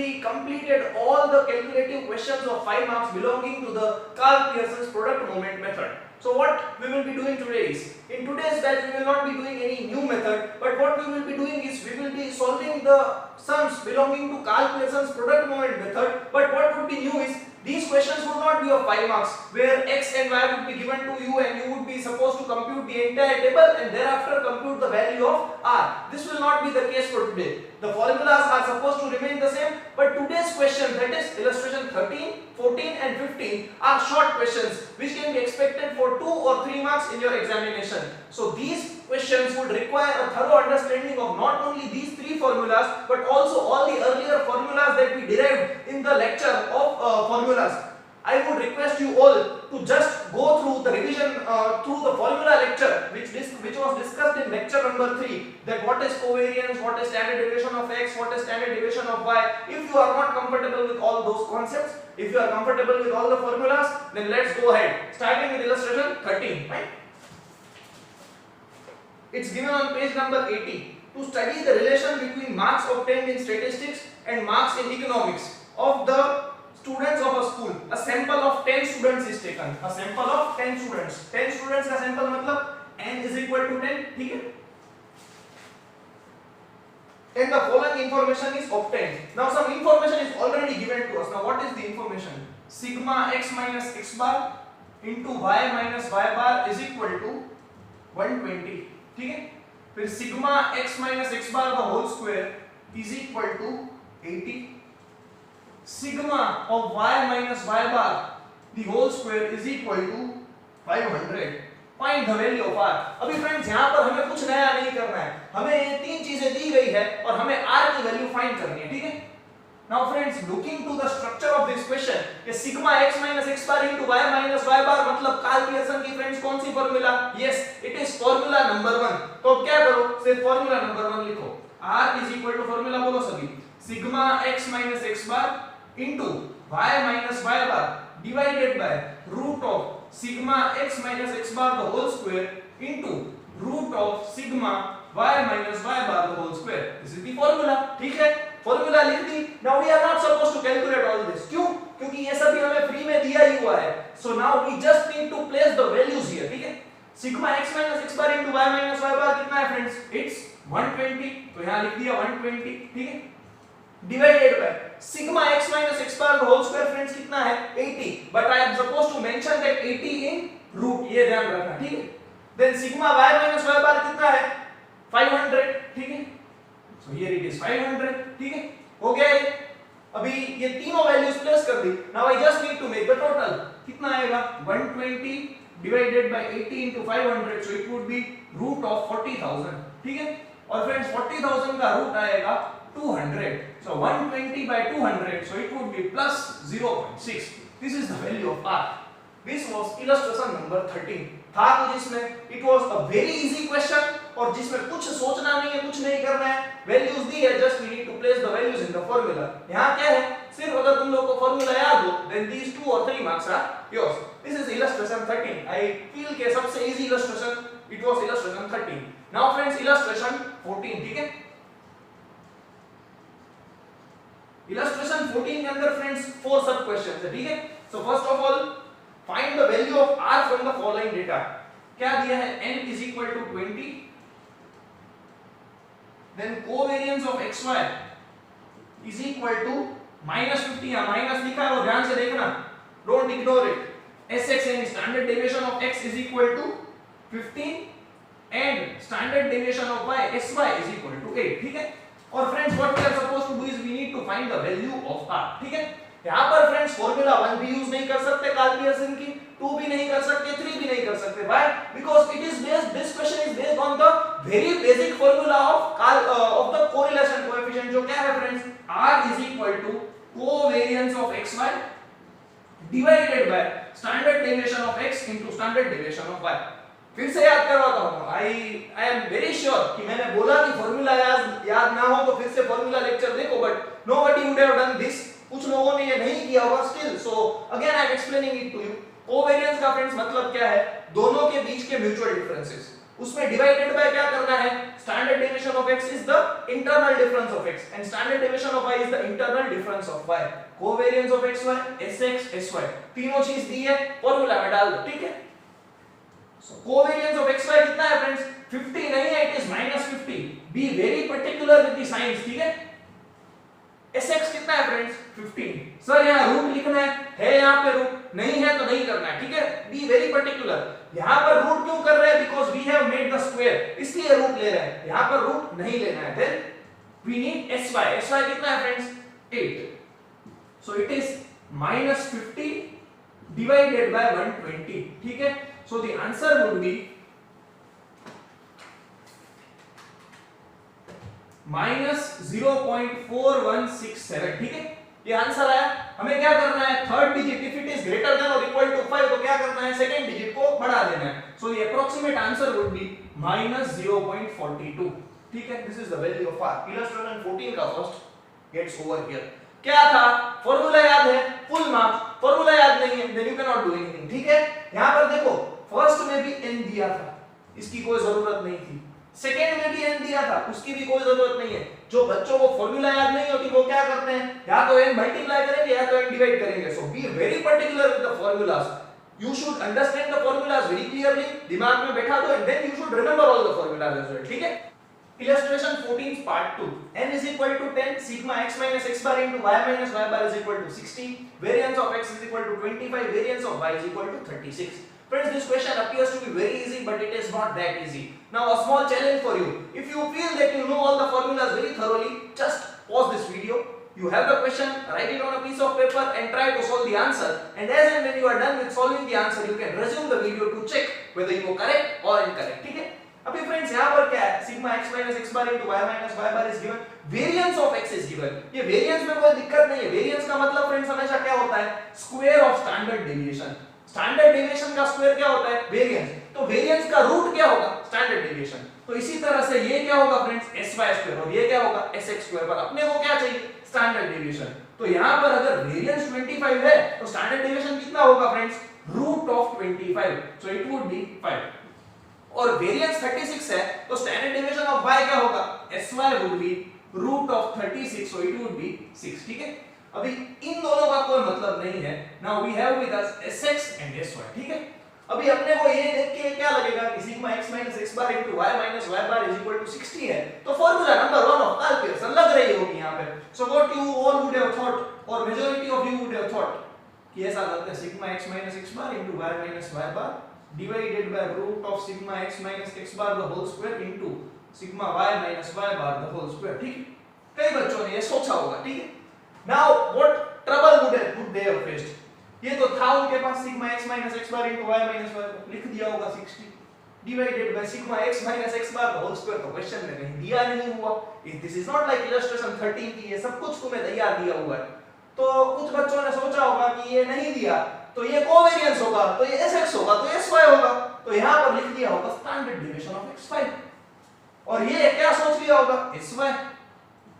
be completed all the calculative questions of 5 marks belonging to the Carl Pearson's product moment method. So what we will be doing today is, in today's batch we will not be doing any new method, but what we will be doing is we will be solving the sums belonging to Carl Pearson's product moment method. But what would be new is, these questions would not be of 5 marks, where x and y would be given to you and you would be supposed to compute the entire table and thereafter compute the value of r. This will not be the case for today. The formulas are supposed to remain the same, but today's question, that is illustration 13, 14 and 15, are short questions which can be expected for 2 or 3 marks in your examination. So these questions would require a thorough understanding of not only these 3 formulas but also all the earlier formulas that we derived in the lecture of formulas. I would request you all to just go through the revision through the formula lecture which was discussed in lecture number 3, that what is covariance, what is standard deviation of x, what is standard deviation of y. If you are not comfortable with all those concepts, if you are comfortable with all the formulas, then let's go ahead, starting with illustration 13, right? It's given on page number 80. To study the relation between marks obtained in statistics and marks in economics of the students of a school, a sample of 10 students is taken. A sample of 10 students. 10 students का sample मतलब n is equal to 10, ठीक है? And the following information is obtained. Now some information is already given to us. Now what is the information? Sigma x minus x bar into y minus y bar is equal to 120. ठीक है? फिर sigma x minus x bar the whole square is equal to 80. Sigma of y minus y bar the whole square is equal to 500. Find the value of r. अभी friends यहाँ पर हमें कुछ नया नहीं करना है, हमें ये 3 चीजें दी गई है और हमें r की वैल्यू फाइंड करनी है, ठीक है? Now friends, looking to the structure of this question, ये sigma x minus x bar into y minus y bar मतलब कार्ल पियर्सन की फ्रेंड्स कौन सी formula? Yes, it is formula number 1. तो अब क्या करो, सिर्फ फॉर्मूला नंबर 1 लिखो. r is equal to formula बोलो सभी. Sigma x minus x bar into y minus y bar divided by root of sigma x minus x bar the whole square into root of sigma y minus y bar the whole square. This is the formula. ठीक है, formula लिख दी. Now we are not supposed to calculate all this. क्यों? क्योंकि ये सभी हमें free में दिया ही हुआ है. So now we just need to place the values here. ठीक है, sigma x minus x bar into y minus y bar कितना है फ्रेंड्स? It's 120. तो यहाँ लिख दिया 120. ठीक है, divided by sigma x minus x bar the whole square friends कितना है? 80. But I am supposed to mention that 80 in root. ये ध्यान रखना, ठीक है? Then sigma y minus y bar कितना है? 500. ठीक है, so here it is 500. ठीक है, हो गया ये. अभी ये तीनों वैल्यूज प्लेस कर दी. Now I just need to make the total. कितना आएगा? 120 divided by 80 into 500, so it would be root of 40,000. ठीक है, और फ्रेंड्स 40,000 का रूट आएगा 200. So 120 by 200, so it would be plus 0.6. This is the value of r. This was illustration number 13. था कुछ इसमें, it was a very easy question और जिसमें कुछ सोचना नहीं है, कुछ नहीं करना है, वैल्यूज दी है, just we need to place the values in the formula. यहाँ क्या है, सिर्फ अगर तुम लोग को फॉर्मूला याद हो, then these 2 or 3 marks are yours. This is illustration 13. I feel के सबसे easy illustration, it was illustration 13. Now friends, illustration 14, ठीक है? Illustration 14 के अंदर फ्रेंड्स 4 सब क्वेश्चंस है, ठीक है? So first of all, find the value of r from the following data. क्या दिया है? n is equal to 20. Then covariance of xy is equal to minus 50. यहाँ माइनस लिखा है और ध्यान से देखना, don't ignore it. Sxn standard deviation of x is equal to 15 and standard deviation of y sy is equal to 8. ठीक है, और friends what we are supposed to do is we need to find the value of r. ठीक है, यहाँ पर friends formula 1 भी use नहीं कर सकते कार्ल पियर्सन की, 2 भी नहीं कर सकते, 3 भी नहीं कर सकते. Why? Because it is based, this question is based on the very basic formula of the correlation coefficient, जो क्या है friends? r is equal to covariance of xy divided by standard deviation of x into standard deviation of y. फिर से याद करवाता हूँ. I am very sure कि मैंने बोला कि फॉर्मूला याद ना हो तो फिर से फॉर्मूला लेक्चर देखो, but nobody would have done this. कुछ लोगों ने ये नहीं किया होगा still. So again I am explaining it to you. Covariance का फ्रेंड्स मतलब क्या है? दोनों के बीच के म्यूचुअल डिफरेंसेस. उसमें डिवाइडेड बाय क्या करना है? Standard deviation of x x is the internal difference of x and standard deviation of y is the internal difference of y. Covariance of xy sx sy तीनों चीज दी है, formula में डाल दो, ठीक है। So covariance of xy कितना है फ्रेंड्स? 50 नहीं है, it is -50. Be very particular with the signs, ठीक है। sx कितना है फ्रेंड्स? 15. सर यहाँ रूट लिखना है यहाँ पे रूट नहीं है तो नहीं करना है, ठीक है। Be very particular. यहाँ पर रूट क्यों कर रहे हैं? Because we have made the square, इसलिए रूट ले रहे हैं। यहाँ पर रूट नहीं लेना है। Then we need sy. sy कितना है friends? 8. So it is -50 divided by 120, ठीक है। So the answer would be -0.4167, ठीक है। ये आंसर आया। हमें क्या करना है? Third digit if it is greater than और इक्वल टू 5 तो क्या करना है? सेकंड डिजिट को बढ़ा देना है। So the approximate answer would be -0.42, ठीक है। This is the value of r. Illustration 14 का फर्स्ट गेट्स ओवर हियर। क्या था? फॉर्मूला याद है? Full marks. फॉर्मूला याद नहीं है then you can not do anything, ठीक है। यहां पर देखो फर्स्ट में भी n दिया था, इसकी कोई जरूरत नहीं थी। सेकेंड में भी n दिया था, उसकी भी कोई जरूरत नहीं है। जो बच्चों को फॉर्मूला याद नहीं होती वो क्या करते हैं? या तो n मल्टीप्लाई करेंगे या तो n डिवाइड करेंगे। So be very particular with the formulas. You should understand the formulas very clearly, दिमाग में बैठा दो and then you should remember all the formulas as well, ठीक है। Illustration 14 part 2. n is equal to 10, sigma x minus x bar into y minus y bar is equal to 60. Variance of x is equal to 25. Variance of y is equal to 36. Friends, this question appears to be very easy, but it is not that easy. Now, a small challenge for you. If you feel that you know all the formulas very thoroughly, just pause this video. You have the question, write it on a piece of paper and try to solve the answer. And as and when you are done with solving the answer, you can resume the video to check whether you are correct or incorrect. ठीक है? अभी friends यहाँ पर क्या है? Sigma x minus x bar into y minus y bar is given. Variance of x is given. ये variance में कोई दिक्कत नहीं है। Variance का मतलब फ्रेंड्स हमेशा क्या होता है? Square of standard deviation. Standard deviation का square क्या होता है? Variance. तो variance का root क्या होगा? Standard deviation. तो इसी तरह से ये क्या होगा फ्रेंड्स? sy square और ये क्या होगा? sx square। पर अपने को क्या चाहिए? Standard deviation. तो यहाँ पर अगर variance 25 है तो standard deviation कितना होगा friends? Root of 25. So it would be 5. और वेरिएंस 36 है तो स्टैंडर्ड डेविएशन ऑफ y क्या होगा? sy would be root of 36, so it would be 6, ठीक है। अभी इन दोनों का कोई मतलब नहीं है। now we have with us sx and sy, ठीक है। अभी अपने को ये देख के क्या लगेगा कि sigma x minus x bar into y minus y bar is equal to 60 है तो formula number 1 of Karl Pearson लग रही होगी यहाँ पे। so what you all would have thought or majority of you would have thought कि ऐसा लगता है sigma x minus x bar into y minus y bar divided by root of sigma x minus x bar the whole square into sigma y minus y bar the whole square, ठीक है। कई बच्चों ने ये सोचा होगा, ठीक है। now what trouble would they have faced? ये तो था उनके पास sigma x minus x bar into y minus y bar लिख दिया होगा 60 divided by sigma x minus x bar the whole square। तो क्वेश्चन में कहीं दिया नहीं हुआ। this is not like illustration 13 की ये सब कुछ तुम्हें तैयार दिया हुआ है। तो कुछ बच्चों ने सोचा होगा कि ये नहीं दिया तो ये कोवेरिएंस होगा, तो ये sx होगा, तो sy होगा। तो यहां पर लिख दिया होगा स्टैंडर्ड डेविएशन ऑफ xy और ये क्या सोच लिया होगा? sy।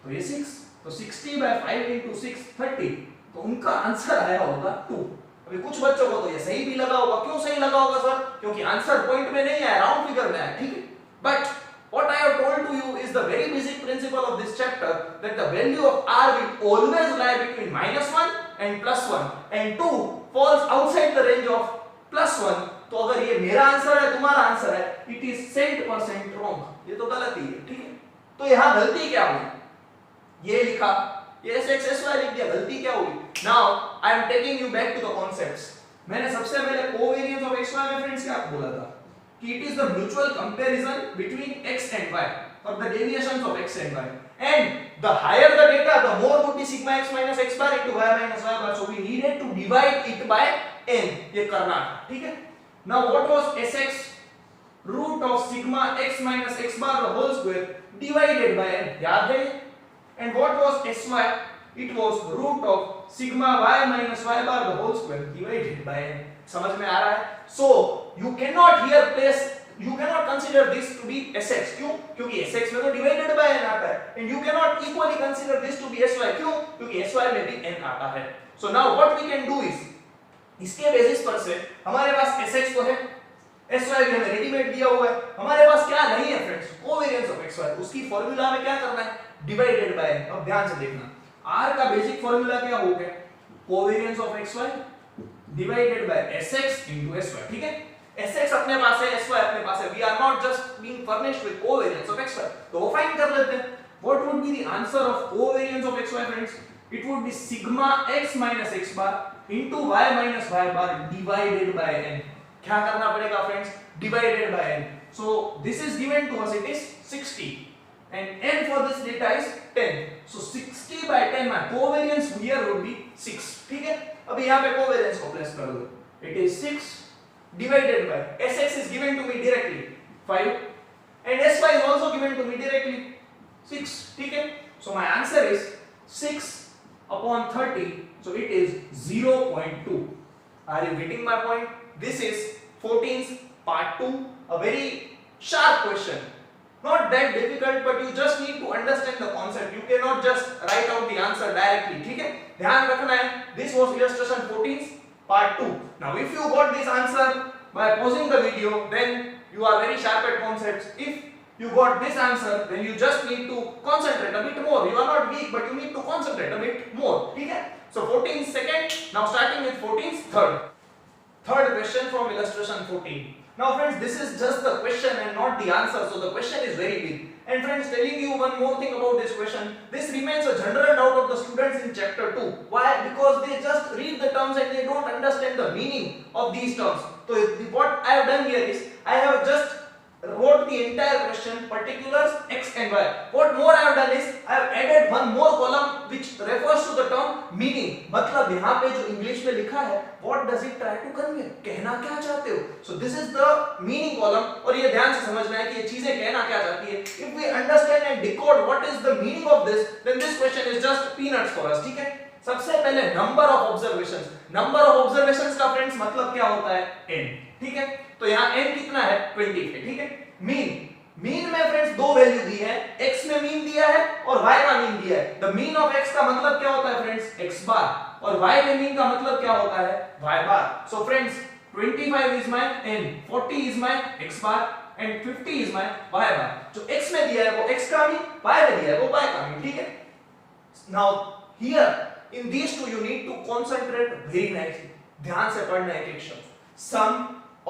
तो ये 6 तो 60 by 5 into 6 30 तो उनका आंसर आया होगा 2। अभी कुछ बच्चों को तो ये सही भी लगा होगा। क्यों सही लगा होगा सर? क्योंकि आंसर पॉइंट में नहीं आया, राउंड फिगर में आया, ठीक है। But what I have told to you is the very basic principle of this chapter that the value of r will always lie between -1 and +1 and 2 falls outside the range of +1। तो अगर ये मेरा answer है तुम्हारा answer है it is 100% wrong, ये तो गलत ही है, ठीक है। तो यहाँ गलती क्या हुई? ये लिखा ये sx sy लिख दिया, गलती क्या हुई? now I am taking you back to the concepts। मैंने सबसे पहले कोवेरिएंस ऑफ xy में फ्रेंड्स क्या बोला था कि it is the mutual comparison between x and y or the deviations of x and y, and the higher the data the more would be sigma x minus x bar into y minus y bar, so we needed to divide it by n। ये करना था, ठीक है। now what was sx? root of sigma x minus x bar the whole square divided by n, याद है। and what was sy? it was root of sigma y minus y bar the whole square divided by n। समझ में आ रहा है? so you cannot here place, you cannot consider this to be sx। क्यों? क्योंकि sx में तो divided by n आता है। and you cannot equally consider this to be sy। क्यों? क्योंकि sy में भी n आता है। so now what we can do is इसके बेसिस पर से हमारे पास sx तो है SY भी हमें रेडीमेड दिया हुआ है। हमारे पास क्या नहीं है फ्रेंड्स, कोवेरिएंस ऑफ XY। उसकी फॉर्मूला में क्या करना है, डिवाइडेड बाय। अब ध्यान से देखना, R का बेसिक फॉर्मूला क्या हो गया, covariance of XY divided by SX into SY। ठीक है, SX अपने पास है, SY अपने पास है, we are not just being furnished with covariance of XY, तो वो फाइंड कर लेते हैं। What would be the answer of covariance of XY friends, it would be sigma x minus x bar into y minus y bar divided by n। क्या करना पड़ेगा friends, divided by n। so this is given to us, it is 60 and n for this data is 10, so 60 by 10 my covariance here would be 6। ठीक है, अभी यहाँ पे covariance को place कर दो, it is 6 divided by sx is given to me directly 5 and sy is also given to me directly 6। ठीक है, so my answer is 6 upon 30, so it is 0.2। are you getting my point? This is 14th part 2, a very sharp question, not that difficult, but you just need to understand the concept, you cannot just write out the answer directly। ठीक है, ध्यान रखना है। This was illustration 14th part 2। now if you got this answer by pausing the video, then you are very sharp at concepts। if you got this answer, then you just need to concentrate a bit more, you are not weak but you need to concentrate a bit more। ठीक है, so 14th second, now starting with 14th third question from illustration 14। now friends, this is just the question and not the answer, so the question is very big। and friends, telling you one more thing about this question, this remains a general doubt of the students in chapter 2। why? because they just read the terms and they don't understand the meaning of these terms। so what I have done here is, I have just wrote the entire question, particulars x and y। what more I have done is, I have added one more column which refers to the term meaning। मतलब यहाँ पे जो English में लिखा है, what does it try to convey, कहना क्या चाहते हो। so this is the meaning column, और ये ध्यान से समझना है कि ये चीजें कहना क्या चाहती है। if we understand and decode what is the meaning of this, then this question is just peanuts for us। ठीक है, सबसे पहले number of observations. Number of observations का फ्रेंड्स मतलब क्या होता है, n। ठीक है, तो यहाँ n कितना है, 20 है। ठीक है, मीन में फ्रेंड्स दो वैल्यू दी है, x में मीन दिया है और y का मीन दिया है। द मीन ऑफ x का मतलब क्या होता है फ्रेंड्स, x बार, और y में मीन का मतलब क्या होता है, y bar. So friends 25 is my n, 40 is my x bar and 50 is my y बार। जो x में दिया है वो x का मीन, y में दिया है वो y का मीन। ठीक है, now here in these two you need to concentrate very nicely। ध्यान से पढ़ना है एक शब्द, sum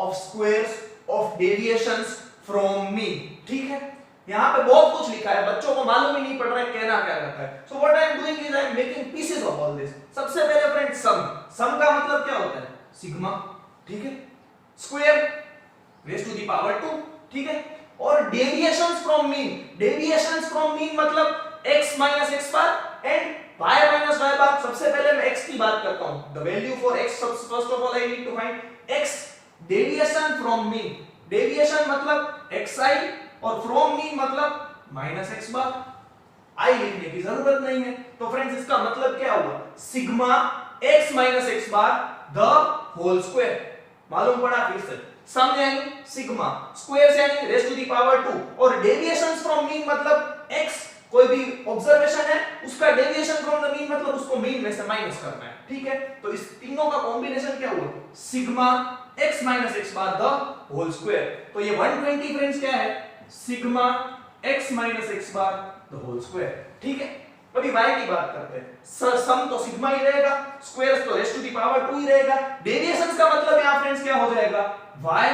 of squares of deviations from mean। ठीक है, यहाँ पे बहुत कुछ लिखा है, बच्चों को मालूम ही नहीं पड़ रहा है कहना क्या रहता है। so what I am doing is I am making pieces of all this। सबसे पहले फ्रेंड्स sum का मतलब क्या होता है, सिग्मा। ठीक है, square raised to the power 2। ठीक है, और deviations from mean मतलब x minus x bar and y minus y bar। सबसे पहले मैं x की बात करता हूं, the value for x, first of all I need to find x। deviation from mean, deviation मतलब xi और from mean मतलब minus x bar। i लिखने की जरूरत नहीं है, तो फ्रेंड्स इसका मतलब क्या हुआ, sigma x minus x bar the whole square। मालूम पड़ा फिर से, सम यानी सिग्मा, स्क्वायर यानी रेज़ टू द पावर 2, और डेविएशंस फ्रॉम मीन मतलब x, कोई भी ऑब्जर्वेशन है उसका डेविएशन फ्रॉम द मीन मतलब उसको मीन में से माइनस करना है। ठीक है, तो इस तीनों का कॉम्बिनेशन क्या हुआ, sigma x minus x bar the whole square। तो ये 120 फ्रेंड्स क्या है, sigma x minus x bar the whole square। ठीक है, अभी y की बात करते हैं। सम तो सिग्मा ही रहेगा, स्क्वायर्स तो रेज़ टू द पावर 2 ही रहेगा। डेविएशंस का मतलब यहां फ्रेंड्स क्या हो जाएगा, y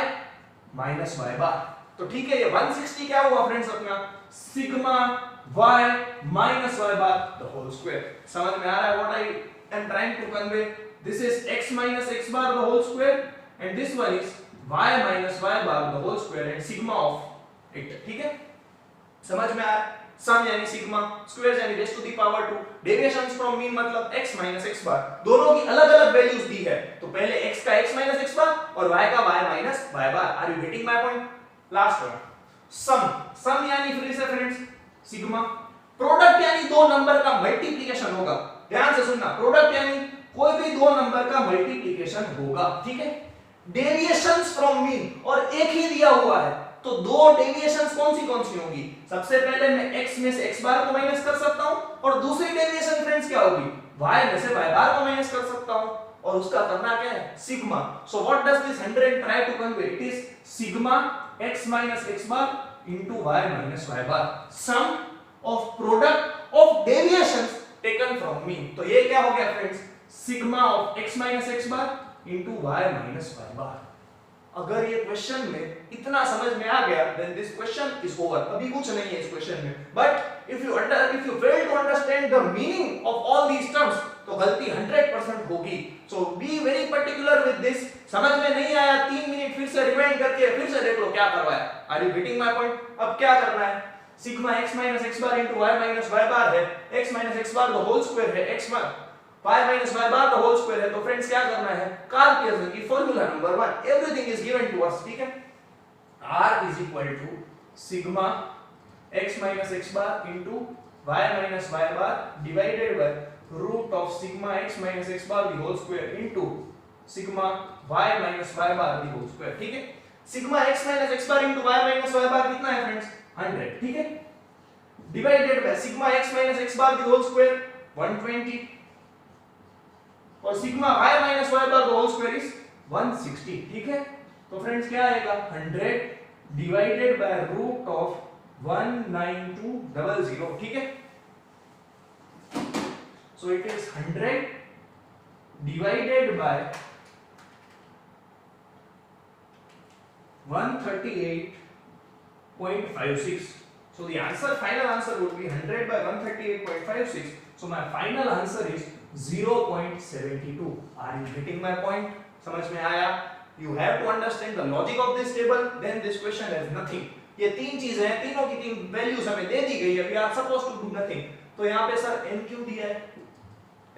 minus y bar। तो ठीक है, ये 160 क्या हुआ फ्रेंड्स अपना, sigma y minus y bar the whole square। समझ में आ रहा है what I am trying to convey, this is x minus x bar the whole square and this one is y minus y bar the whole square and sigma of it। ठीक है, समझ में आ रहा है, सम यानी sigma, square यानी raise to the power 2, deviations from mean मतलब x minus x bar। दोनों की अलग-अलग वैल्यूज दी है, तो पहले x का x minus x bar और y का y minus y bar। Are you getting my point? Last one, sum यानी फिर से फ्रेंड्स सिग्मा, प्रोडक्ट यानी दो नंबर का मल्टीप्लिकेशन होगा। ध्यान से सुनना, प्रोडक्ट यानी कोई भी दो नंबर का मल्टीप्लिकेशन होगा। ठीक है, डेविएशंस फ्रॉम मीन और एक ही दिया हुआ है, तो दो डेविएशंस कौन सी होंगी, सबसे पहले मैं x में से x बार को माइनस कर सकता हूं और दूसरी डेविएशन फ्रेंड्स क्या होगी, y में से y बार को माइनस कर सकता हूं। और उसका करना क्या है sigma. So what does this 100 try to convey? It is sigma x minus x bar into y minus y bar, sum of product of deviations taken from mean. तो ये क्या हो गया friends? Sigma of x minus x bar into y minus y bar. अगर ये question में इतना समझ में आ गया then this question is over. अभी कुछ नहीं है इस क्वेश्चन में. But if you fail to understand the meaning of all these terms तो गलती 100% होगी. So be very particular with this. समझ में नहीं आया 3 मिनट फिर से रिवाइंड करके फिर से देख लो क्या करवाया. Are you getting my point? अब क्या करना है? Sigma x minus x bar into y minus y bar है. x minus x bar the whole square है. x bar y minus y bar the whole square है. तो friends क्या करना है? कार्ल पियर्सन की formula number 1. Everything is given to us. ठीक है. r is equal to sigma x minus x bar into y minus y bar divided by root of sigma x minus x bar the whole square into sigma y minus y bar the whole square. ठीक है. sigma x minus x bar into y minus y bar कितना है friends? 100. ठीक है. Divided by sigma x minus x bar the whole square 120 और sigma y minus y bar the whole square is 160. ठीक है. तो फ्रेंड्स क्या आएगा? 100 डिवाइडेड बाय रूट ऑफ 19200. ठीक है. So it is 100 divided by 138.56. So the answer, final answer would be 100 by 138.56. So my final answer is 0.72. Are you getting my point? समझ में आया? You have to understand the logic of this table. Then this question has nothing. ये तीन चीजें हैं, तीनों की तीन वैल्यूज हमें दे दी गई है. We are supposed to do nothing. तो यहाँ पे सर n क्यों दिया है?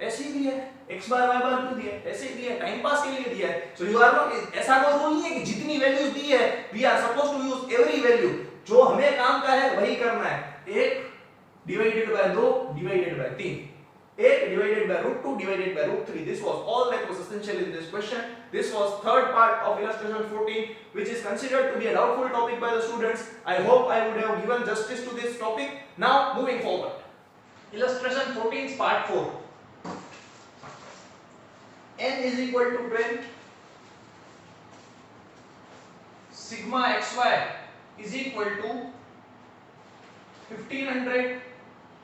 ऐसे ही दिया है. x बार y बार क्यों दिया है? ऐसे ही दिया है. टाइम पास के लिए दिया है. So you are not, ऐसा कोई रूल नहीं है कि जितनी वैल्यूज दी है we are supposed to use every value. जो हमें काम का है वही करना है. 1 divided by 2 divided by 3. 8 divided by root 2 divided by root 3. This was all that was essential in this question. This was third part of illustration 14, which is considered to be a doubtful topic by the students. I hope I would have given justice to this topic. Now moving forward. Illustration 14's part 4. N is equal to 12. Sigma xy is equal to 1500.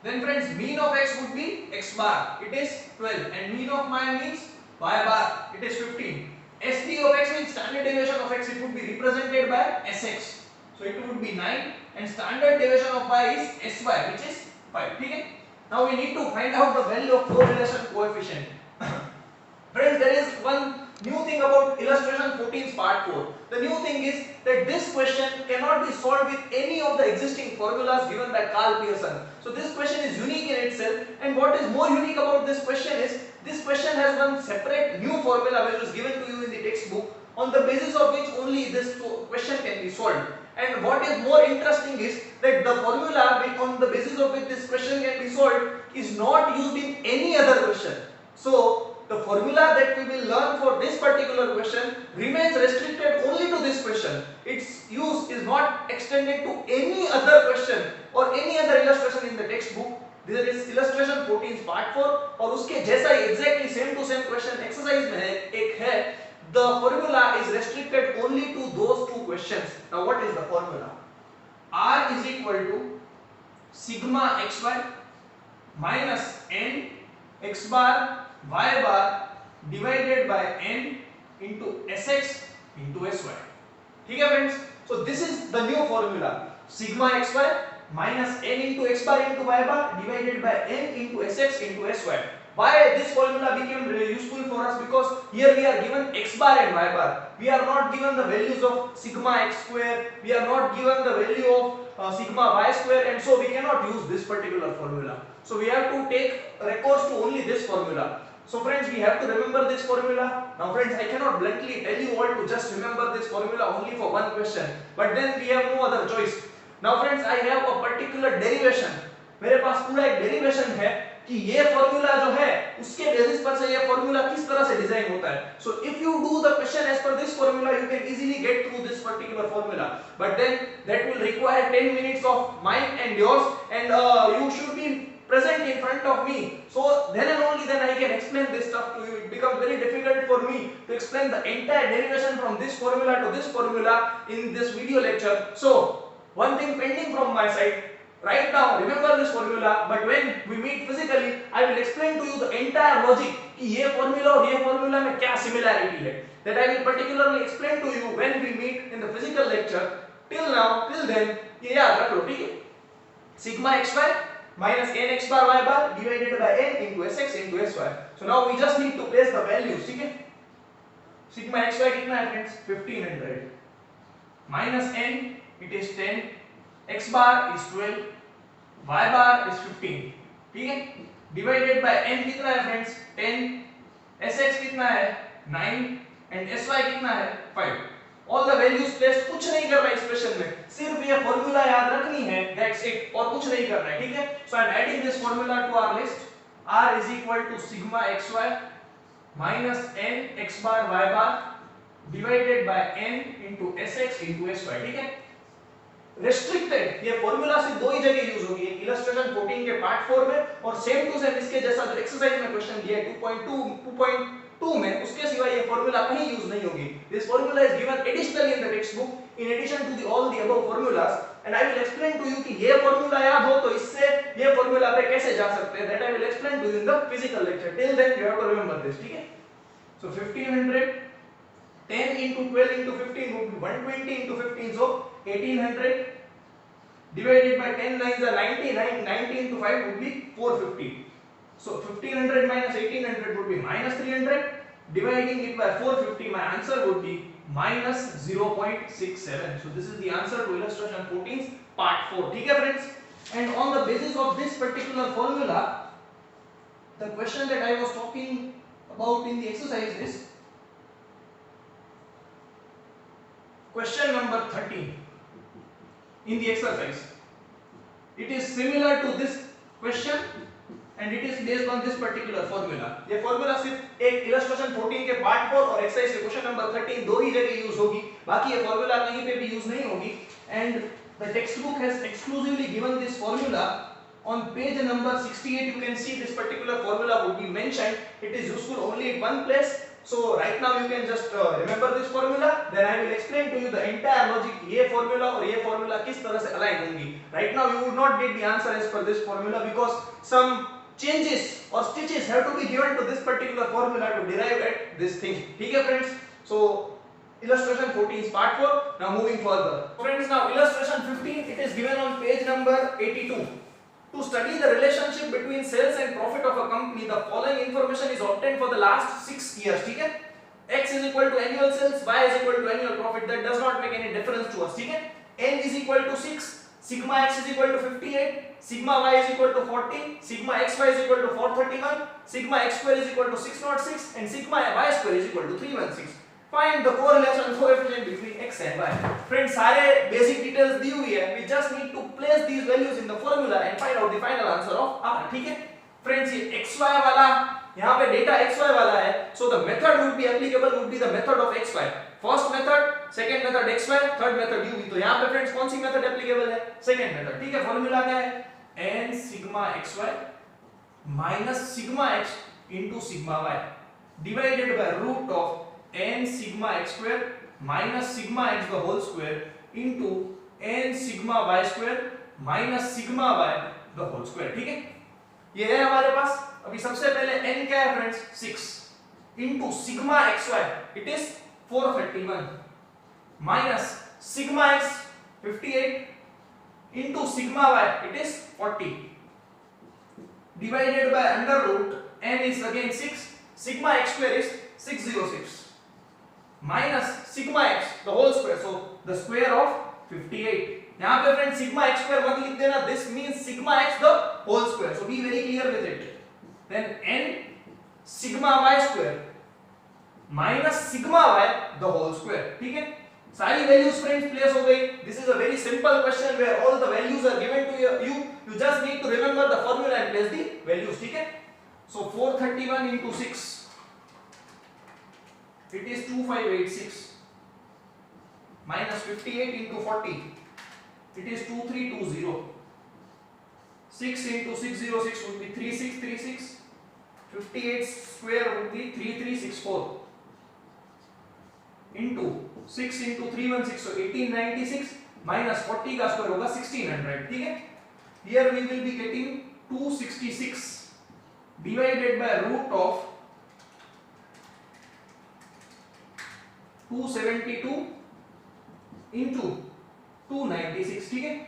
Then friends, mean of x would be x bar. It is 12 and mean of y means y bar. It is 15. SD of x means standard deviation of x. It would be represented by Sx. So it would be 9 and standard deviation of y is Sy, which is 5. Okay? Now we need to find out the value of correlation coefficient. Friends, there is one new thing about illustration 14's part 4. The new thing is that this question cannot be solved with any of the existing formulas given by Carl Pearson. So this question is unique in itself, and what is more unique about this question is this question has one separate new formula which was given to you in the textbook, on the basis of which only this question can be solved. And what is more interesting is that the formula on the basis of which this question can be solved is not used in any other question. So the formula that we will learn for this particular question remains restricted only to this question. Its use is not extended to any other question or any other illustration in the textbook. This is illustration 14's part 4 और उसके जैसा ही exactly same to same question exercise में है एक है. The formula is restricted only to those two questions. Now what is the formula? R is equal to sigma xy minus n x bar y bar divided by n into sx into sy. ठीक है friends? So this is the new formula. Sigma xy minus n into x bar into y bar divided by n into sx into sy. Why this formula became really useful for us? Because here we are given x bar and y bar. We are not given the values of sigma x square. We are not given the value of sigma y square, and so we cannot use this particular formula. So we have to take recourse to only this formula. So friends, we have to remember this formula. Now friends, I cannot bluntly tell you all to just remember this formula only for one question, but then we have no other choice. Now friends, I have a particular derivation. मेरे पास पूरा एक derivation है कि ये formula जो है उसके basis पर से ये formula किस तरह से डिजाइन होता है. So if you do the question as per this formula, you can easily get through this particular formula. But then that will require 10 minutes of mine and yours, and you should be present in front of me. So then and only then I can explain this stuff to you. It becomes very difficult for me to explain the entire derivation from this formula to this formula in this video lecture. So one thing pending from my side. Right now remember this formula, but when we meet physically I will explain to you the entire logic कि ये formula और ये formula में क्या similarity है. That I will particularly explain to you when we meet in the physical lecture. Till now, till then, ये याद रख लो, ठीक है? Sigma xy minus n x bar y bar divided by n into sx into sy. So now we just need to place the values, ठीक है? Sigma xy कितना है friends? 1500 minus n it is 10, x bar is 12, y bar is 15, ठीक है? Divided by n कितना है friends? 10, sx कितना है? 9 and sy कितना है? 5. All the values placed, कुछ नहीं करना एक्सप्रेशन में, सिर्फ ये फॉर्मूला याद रखनी है, that's it, और कुछ नहीं करना है, ठीक है? So I am adding this formula to our list. R is equal to sigma xy minus n x bar y bar divided by n into sx into sy, ठीक है? Restricted, ये फॉर्मूला सिर्फ दो ही जगह यूज होगी, एक illustration 14 के part 4 में और सेम टू सेम इसके जैसा जो एक्सरसाइज में क्वेश्चन दिया है 2.2 में, उसके सिवा ये फॉर्मूला कहीं यूज नहीं होगी. This formula is given additionally in the textbook in addition to the all the above formulas, and I will explain to you कि ये फॉर्मूला याद हो तो इससे ये फॉर्मूला पे कैसे जा सकते हैं. That I will explain to you in the physical lecture. Till then you have to remember this, ठीक है? सो 1500 10 into 12 into 15 would be 120 into 15, so 1800 divided by 10 9s are 90, 90 into 5 would be 450. So 1500 minus 1800 would be minus 300. Dividing it by 450, my answer would be minus 0.67. So this is the answer to illustration 14's part 4. ठीक है friends? And on the basis of this particular formula, the question that I was talking about in the exercise is question number 13 in the exercise. It is similar to this question and it is based on this particular formula. ये formula सिर्फ एक illustration 14 के part 4 और exercise के question number 13 दो ही जगह use होगी, बाकी ये formula कहीं पे भी use नहीं होगी. And the textbook has exclusively given this formula. On page number 68 you can see this particular formula would be mentioned. It is useful only in one place. So right now you can just remember this formula, then I will explain to you the entire logic. ये formula और ये formula किस तरह से align होंगी. Right now you would not get the answer as per this formula because some changes or stitches have to be given to this particular formula to derive at this thing. ठीक है friends? So illustration 14 is part 4. Now moving further. Friends, now illustration 15 it is given on page number 82. To study the relationship between sales and profit of a company, the following information is obtained for the last 6 years. ठीक है? X is equal to annual sales, Y is equal to annual profit. That does not make any difference to us. ठीक है? N is equal to 6, sigma x is equal to 58, sigma y is equal to 40, sigma xy is equal to 431, sigma x square is equal to 606, and sigma y square is equal to 316. Find the correlation coefficient between x and y. Friends, सारे basic details दी हुई है. We just need to place these values in the formula and find out the final answer of r. ठीक है? Friends, ये xy वाला यहाँ पे data xy वाला है. So the method would be applicable would be the method of xy. First method, second method xy, third method uv. तो यहाँ पे friends कौन सी method applicable है? Second method. ठीक है? Formula क्या है? n sigma xy minus sigma x into sigma y divided by root of n sigma x square minus sigma x the whole square into n sigma y square minus sigma y the whole square. ठीक है? ये है हमारे पास. अभी सबसे पहले n क्या है friends? 6 into sigma xy it is 431 minus sigma x 58 into sigma y it is 40 divided by under root n is again 6, sigma x square is 606 minus sigma x the whole square, so the square of 58. यहाँ पे friend sigma x square मत लिख देना, this means sigma x the whole square, so be very clear with it. Then n sigma y square minus sigma y the whole square. ठीक है? सारी values friends place हो गई. This is a very simple question where all the values are given to you. You just need to remember the formula and place the values. ठीक है? So 431 into 6 it is 2586 minus 58 into 40 it is 2320. 6 into 606 would be 3636. 58 square would be 3364 into 6 into 316 so 1896 minus 40 का square होगा 1600 ठीक है. Here we will be getting 266 divided by root of 272 into 296 ठीक है.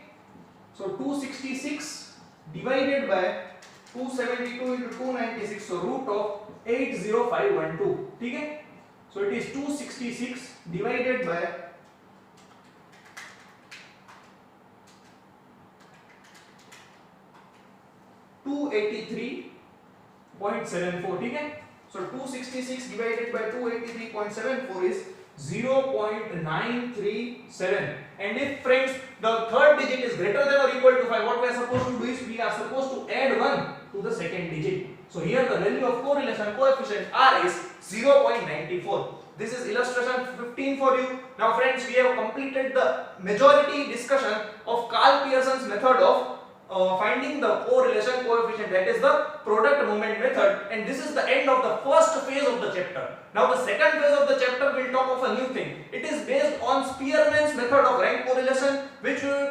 So 266 divided by 272 into 296 so root of 80512 ठीक है. So it is 266 divided by 283.74 ठीक है. So 266 divided by 283.74 is 0.937. And if friends the third digit is greater than or equal to 5, what we are supposed to do is we are supposed to add 1 to the second digit. So here the value of correlation coefficient R is 0.94. This is illustration 15 for you. Now friends, we have completed the majority discussion of Karl Pearson's method of finding the correlation coefficient, that is the product moment method, and this is the end of the first phase of the chapter. Now the second phase of the chapter will talk of a new thing. It is based on Spearman's method of rank correlation, which we will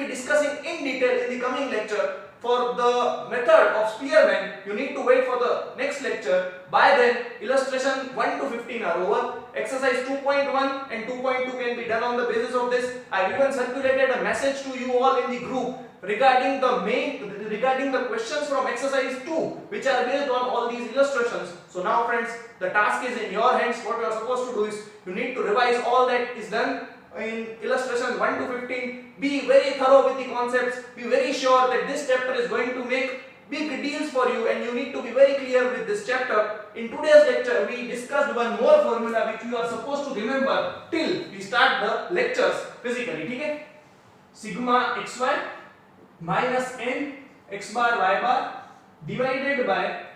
be discussing in detail in the coming lecture. For the method of Spearman, you need to wait for the next lecture. By then, illustration 1 to 15 are over. Exercise 2.1 and 2.2 can be done on the basis of this. I have even circulated a message to you all in the group regarding the questions from exercise 2, which are based on all these illustrations. So now friends, the task is in your hands. What you are supposed to do is you need to revise all that is done in illustration 1 to 15. Be very thorough with the concepts. Be very sure that this chapter is going to make big deals for you, and you need to be very clear with this chapter. In today's lecture, we discussed one more formula which you are supposed to remember till we start the lectures physically. ठीक है? Sigma xy minus n x bar y bar divided by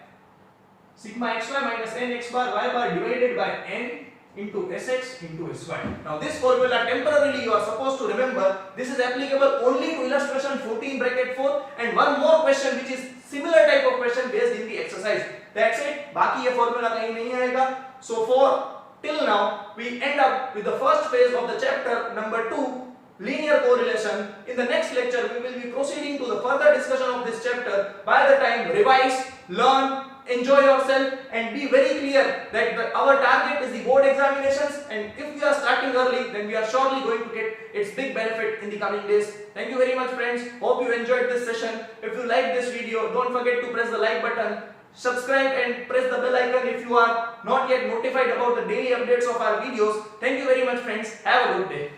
sigma xy minus n x bar y bar divided by n into Sx into Sy. Now this formula temporarily you are supposed to remember. This is applicable only to illustration 14 bracket 4 and one more question which is similar type of question based in the exercise. That's it. बाकी ये formula कहीं नहीं आएगा. So for till now we end up with the first phase of the chapter number 2, linear correlation. In the next lecture we will be proceeding to the further discussion of this chapter. By the time, revise, learn, enjoy yourself, and be very clear that our target is the board examinations, and if we are starting early then we are surely going to get its big benefit in the coming days. Thank you very much friends. Hope you enjoyed this session. If you like this video, don't forget to press the like button, subscribe and press the bell icon if you are not yet notified about the daily updates of our videos. Thank you very much friends. Have a good day.